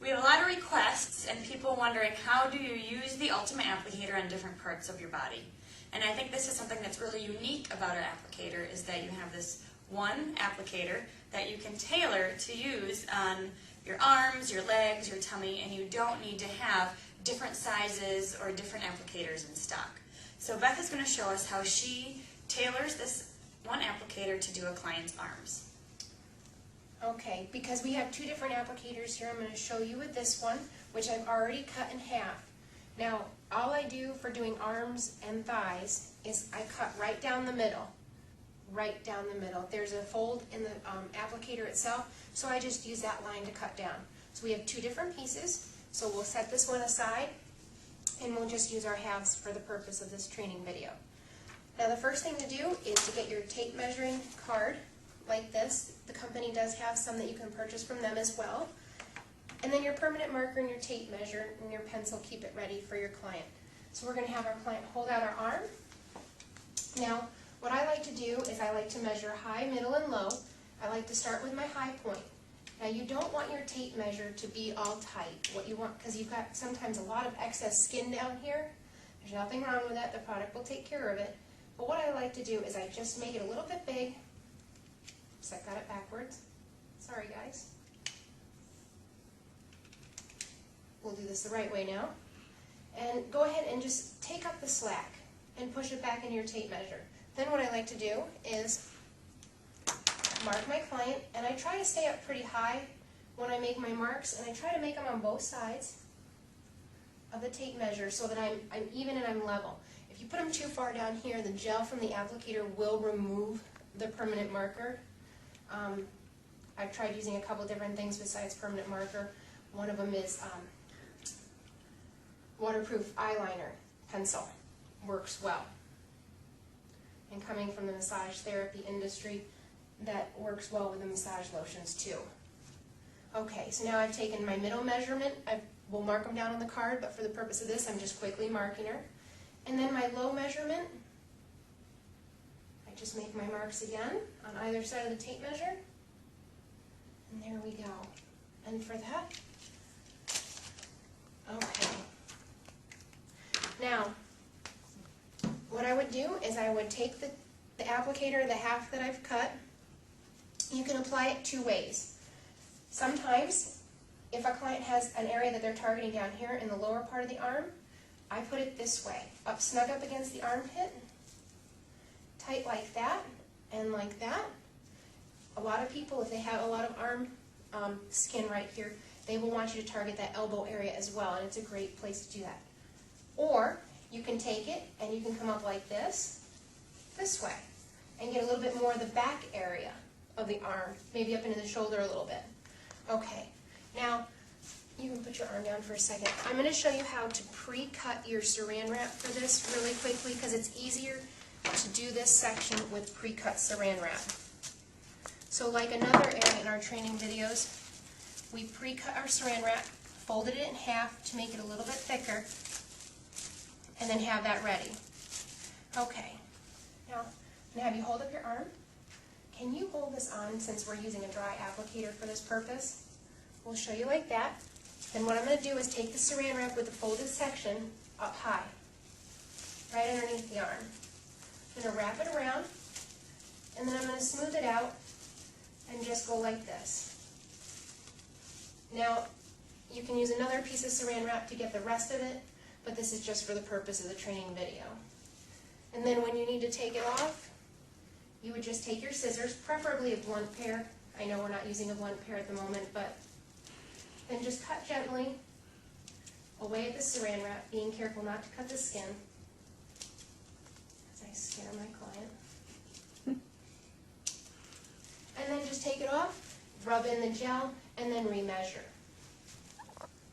We have a lot of requests and people wondering how do you use the Ultimate Applicator on different parts of your body. And I think this is something that's really unique about our applicator is that you have this one applicator that you can tailor to use on your arms, your legs, your tummy, and you don't need to have different sizes or different applicators in stock. So Beth is going to show us how she tailors this one applicator to do a client's arms. Okay, because we have two different applicators here, I'm going to show you with this one, which I've already cut in half. Now, all I do for doing arms and thighs is I cut right down the middle. Right down the middle. There's a fold in the applicator itself, so I just use that line to cut down. So we have two different pieces, so we'll set this one aside, and we'll just use our halves for the purpose of this training video. Now, the first thing to do is to get your tape measuring card like this. The company does have some that you can purchase from them as well. And then your permanent marker and your tape measure and your pencil, keep it ready for your client. So we're going to have our client hold out our arm. Now, what I like to do is I like to measure high, middle, and low. I like to start with my high point. Now, you don't want your tape measure to be all tight. What you want, because you've got sometimes a lot of excess skin down here. There's nothing wrong with that. The product will take care of it. But what I like to do is I just make it a little bit big. So I got it backwards. Sorry, guys. We'll do this the right way now. And go ahead and just take up the slack and push it back into your tape measure. Then what I like to do is mark my client, and I try to stay up pretty high when I make my marks, and I try to make them on both sides of the tape measure so that I'm even and I'm level. If you put them too far down here, the gel from the applicator will remove the permanent marker. I've tried using a couple different things besides permanent marker. One of them is waterproof eyeliner pencil. Works well. And coming from the massage therapy industry, that works well with the massage lotions too. Okay, so now I've taken my middle measurement. We'll mark them down on the card, but for the purpose of this, I'm just quickly marking her. And then my low measurement, I just make my marks again on either side of the tape measure. And there we go. And for that, okay. Now, what I would do is I would take the applicator, the half that I've cut. You can apply it two ways. Sometimes, if a client has an area that they're targeting down here in the lower part of the arm, I put it this way, snug up against the armpit, tight like that, and like that. A lot of people, if they have a lot of arm skin right here, they will want you to target that elbow area as well, and it's a great place to do that. Or, you can take it and you can come up like this way, and get a little bit more of the back area of the arm, maybe up into the shoulder a little bit. Okay, now you can put your arm down for a second. I'm going to show you how to pre-cut your saran wrap for this really quickly because it's easier to do this section with pre-cut saran wrap. So like another area in our training videos, we pre-cut our saran wrap, folded it in half to make it a little bit thicker, and then have that ready. Okay, now I'm going to have you hold up your arm. Can you hold this on since we're using a dry applicator for this purpose? We'll show you like that. Then what I'm going to do is take the saran wrap with the folded section up high, right underneath the arm. I'm going to wrap it around, and then I'm going to smooth it out and just go like this. Now, you can use another piece of saran wrap to get the rest of it, but this is just for the purpose of the training video. And then when you need to take it off, you would just take your scissors, preferably a blunt pair. I know we're not using a blunt pair at the moment, but then just cut gently away at the saran wrap, being careful not to cut the skin, as I scare my client. And then just take it off, rub in the gel, and then remeasure.